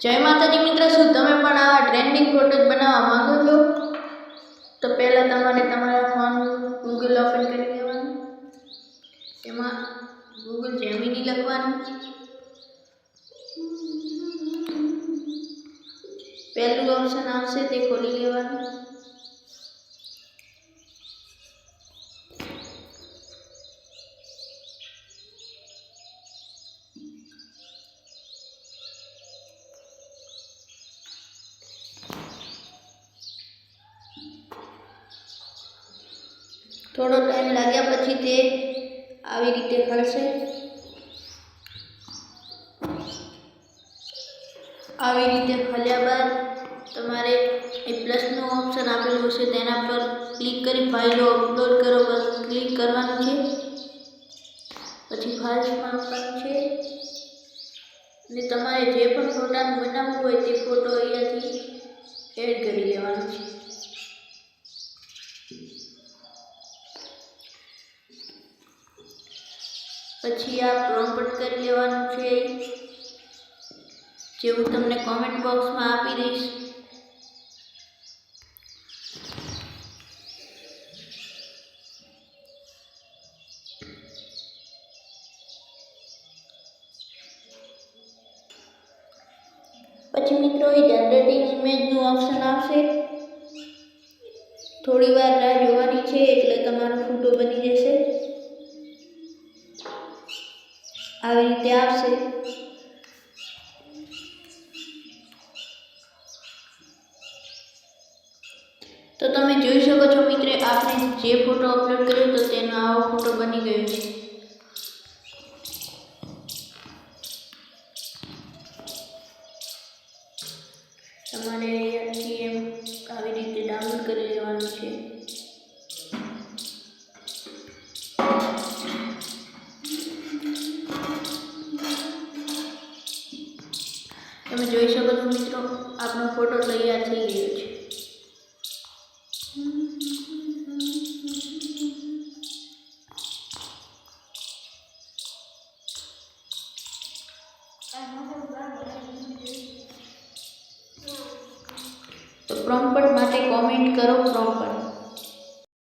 જય માતાજી મિત્રો, શું તમે પણ આવા ટ્રેન્ડિંગ ફોટોસ બનાવવા માંગો છો? તો પહેલાં તમારે તમારા ફોન ગૂગલ ઓપન કરી લેવાનું, એમાં ગૂગલ જેમિની લખવાનું, પહેલું ઓપ્શન આવશે તે ખોલી લેવાનું, થોડો ટાઈમ લાગ્યા પછી તે આવી રીતે ખુલશે। આવી રીતે ખોલ્યા બાદ તમારે એ પ્લસનું ઓપ્શન આપેલું છે તેના પર ક્લિક કરી ફાઇલો અપલોડ કરો પર ક્લિક કરવાનું છે। પછી ફાઇલ્સમાં આપવાનું છે અને તમારે જે પણ ફોટાનું બનાવવું હોય તે ફોટો અહીંયાથી એડ કરી લેવાનો છે। પછી આ પ્રોમ્પ્ટ કરી લેવાનું છે, જે હું તમને કોમેન્ટ બોક્સમાં આપી દઈશ। પછી મિત્રો એ જનરેટિંગ ઇમેજનું ઓપ્શન આવશે, થોડી વાર રાહ જોવાની છે એટલે તમારો ફોટો બની જશે। આવી રીતે આવશે। તો તમે જોઈ શકો છો મિત્રો, આપણે જે ફોટો અપલોડ કર્યો તો તેનો આવો ફોટો બની ગયો છે। તમારે અહીંયાથી એમ આવી રીતે ડાઉનલોડ કરી લેવાનું છે। તમે જોઈ શકો છો મિત્રો, આપણો ફોટો તૈયાર થઈ ગયો છે। તો પ્રોમ્પ્ટ માટે કોમેન્ટ કરો પ્રોમ્પ્ટ।